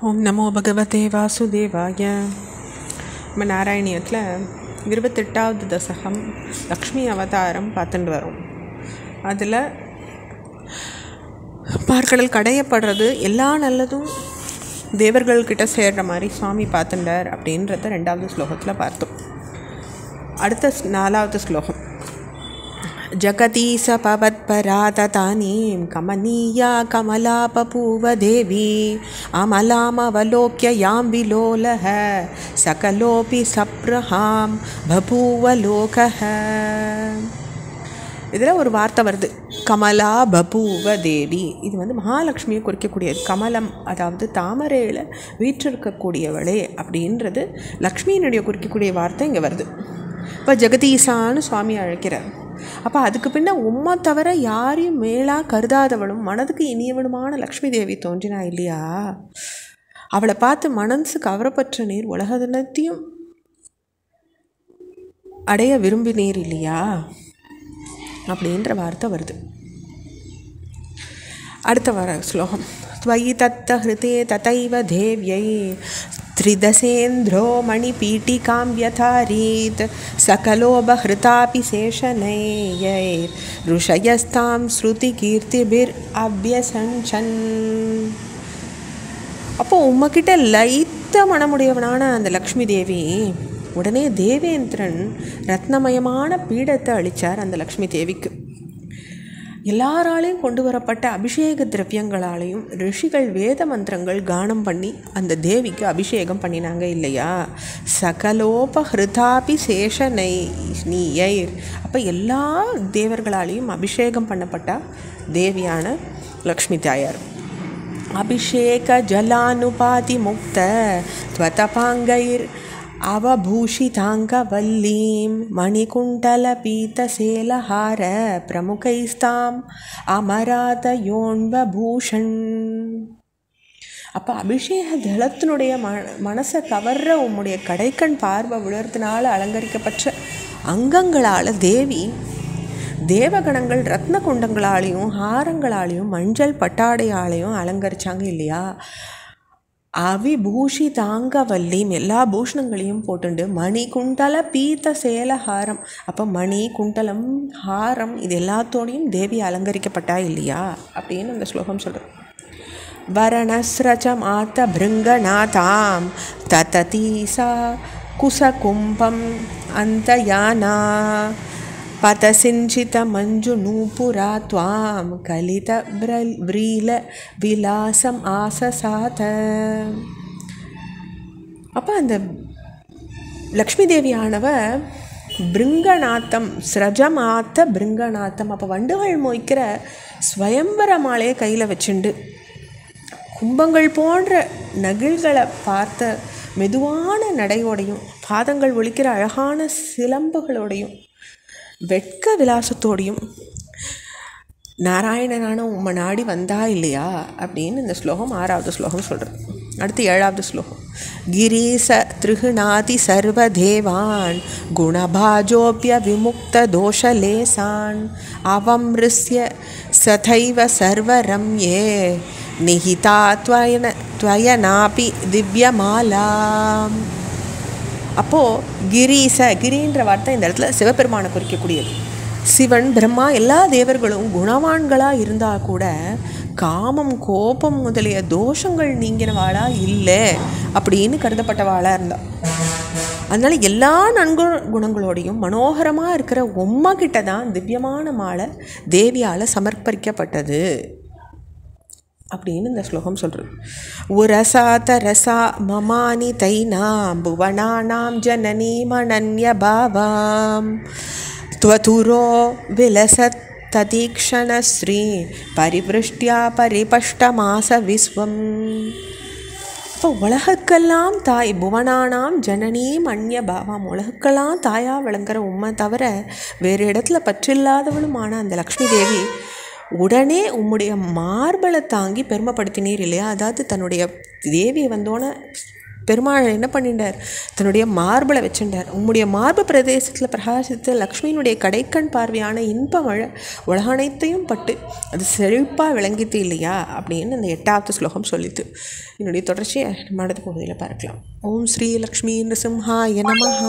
ஓம் நமோ பகவதே வாசுதேவாய. நம்ம நாராயணியத்தில் 28வது தசகம் லக்ஷ்மி அவதாரம் பார்த்துட்டு வரோம். அதில் பார்க்கடல் கடையப்படுறது எல்லா நல்லதும் தேவர்கள்கிட்ட சேர்கிற மாதிரி சுவாமி பார்த்துட்டார் அப்படின்றத 2வது ஸ்லோகத்தில் பார்த்தோம். அடுத்த 4வது ஸ்லோகம். ஜகதீச பவத்பராததானீம் கமனீயா கமலா பபூவ தேவி அமலாமவலோக்ய யாம் விலோலஹ சகலோபி சப்ரஹாம் பபூவ லோகஹ. இதில் ஒரு வார்த்தை வருது, கமலா பபூவ தேவி. இது மகாலட்சுமியை குறிக்கக்கூடியது. கமலம் அதாவது தாமரையில் வீற்றிருக்கக்கூடியவளே அப்படின்றது லக்ஷ்மியினுடைய குறிக்கக்கூடிய வார்த்தை இங்கே வருது. இப்போ ஜெகதீசான்னு சுவாமி அழைக்கிறார். அப்போ அதுக்கு பின்ன உம்மை தவிர யாரையும் மேலாக கருதாதவளும் மனதுக்கு இனியவனுமான லக்ஷ்மி தேவி தோன்றினா இல்லையா? அவளை பார்த்து மனசு கவரப்பற்ற நீர் உலக தினத்தையும் அடைய விரும்பினீர் இல்லையா அப்படின்ற வார்த்தை வருது. அடுத்த வர ஸ்லோகம். त्वयि तत्त हृते तथैव देव्यै त्रिदशेन्द्रो मणिपीठिकां व्यथारीत् सकलोपहृतापि शेषनैयैर् ऋषयस्तां श्रुतिकीर्तिभिरभ्यसञ्चन्. அப்போ உம்மக்கிட்ட லைத்த மனமுடையவனான அந்த லக்ஷ்மி தேவி உடனே தேவேந்திரன் ரத்னமயமான பீடத்தை அளித்தார் அந்த லக்ஷ்மி தேவிக்கு. எல்லாராலையும் கொண்டு வரப்பட்ட அபிஷேக திரவியங்களாலையும் ரிஷிகள் வேத மந்திரங்கள் கானம் பண்ணி அந்த தேவிக்கு அபிஷேகம் பண்ணினாங்க இல்லையா? சகலோபஹிருதாபி சேஷனைர். அப்போ எல்லா தேவர்களாலையும் அபிஷேகம் பண்ணப்பட்ட தேவியான லக்ஷ்மி தாயார். அபிஷேக ஜலானுபாதி முக்த த்வதபாங்கைர் அவபூஷிதாங்கவல்லீம் மணிகுண்டலபீதசேலஹார பிரமுகைஸ்தாம் அமராதயோன்வபூஷன். அப்போ அபிஷேக ஜலத்தினுடைய மனசை கவர்ற உம்முடைய கடைக்கண் பார்வை விழுறதுனால அலங்கரிக்கப்பட்ட அங்கங்களால் தேவி தேவகணங்கள் ரத்ன குண்டங்களாலையும் ஹாரங்களாலையும் மஞ்சள் பட்டாடையாலையும் அலங்கரிச்சாங்க இல்லையா? அவிபூஷிதாங்கவல்லியும் எல்லா பூஷணங்களையும் போட்டுண்டு மணி குண்டல பீத்த சேலஹாரம். அப்போ மணி குண்டலம் ஹாரம் இது எல்லாத்தோடையும் தேவி அலங்கரிக்கப்பட்டா இல்லையா அப்படின்னு அந்த ஸ்லோகம் சொல்கிறோம். வரணஸ்ரஜம் ஆத்த பிருங்கநாதாம் தததீசா குசகும்பம் அந்தயானா பதசிஞ்சித மஞ்சு நூபுரா துவாம் கலித வ்ரீல விலாசம் ஆசசாத. அப்போ அந்த லக்ஷ்மி தேவியானவ பிருங்கநாத்தம் ஸ்ரஜமாத்த பிருங்கநாத்தம். அப்போ வண்டுகள் மொய்க்கிற ஸ்வயம்பர மாலையை கையில் வச்சுண்டு கும்பங்கள் போன்ற நகிழ்களை பார்த்த மெதுவான நடையோடையும் பாதங்கள் ஒலிக்கிற அழகான சிலம்புகளோடையும் வெட்க விலாசத்தோடையும் நாராயணனான உம்மை நாடி வந்தா இல்லையா அப்படின்னு இந்த ஸ்லோகம் 6வது ஸ்லோகம் சொல்கிறது. அடுத்து 7வது ஸ்லோகம். கிரீச திருநாதி சர்வதேவான் குணபாஜோபிய விமுக்த தோஷலேசான் அவம்ருஸ்ய சதைவ சர்வரம்யே நிஹிதா த்வயனாபி திவ்யமாலாம். அப்போது கிரின்ற வார்த்தை இந்த இடத்துல சிவபெருமானை குறிக்கக்கூடியது. சிவன் பிரம்மா எல்லா தேவர்களும் குணவான்களாக இருந்தால் கூட காமம் கோபம் முதலிய தோஷங்கள் நீங்கினவாளா இல்லை அப்படின்னு கருதப்பட்டவாளாக இருந்தாள். அதனால எல்லா குணங்களோடையும் மனோகரமாக இருக்கிற உம்மா கிட்ட தான் திவ்யமான மாலை தேவியால் சமர்ப்பிக்கப்பட்டது அப்படின்னு இந்த ஸ்லோகம் சொல்கிறது. உரசா தரசா மமானி தைனாம் புவனானாம் ஜனனி மனன்ய பாவாம் துவதுரோ விலசத் ததீக்ஷணஸ்ரீ பரிவிருஷ்டியா பரிபஷ்டமாச விஸ்வம். இப்போ உலகுக்கெல்லாம் தாய் புவனானாம் ஜனனி மன்ய பாவாம். உலகுக்கெல்லாம் தாயாக விளங்குற உம்மை தவிர வேறு இடத்துல பற்றில்லாதவளுமான அந்த லக்ஷ்மி தேவி உடனே உம்முடைய மார்பலை தாங்கி பெருமைப்படுத்தினீர் இல்லையா? அதாவது தன்னுடைய தேவியை வந்தோன்னே பெருமாள் என்ன பண்ணிட்டார், தன்னுடைய மார்பலை வச்சுட்டார். உம்முடைய மார்பு பிரதேசத்தில் பிரகாசித்து லக்ஷ்மியினுடைய கடைக்கண் பார்வையான இன்ப மழை உலகனைத்தையும் பட்டு அது செழிப்பாக விளங்கித்து இல்லையா அப்படின்னு அந்த 8வது ஸ்லோகம் சொல்லித்து. என்னுடைய தொடர்ச்சியை நம்ம அடுத்த பகுதியில் பார்க்கலாம். ஓம் ஸ்ரீ லக்ஷ்மி நிருசிம்ஹாய நமஹ.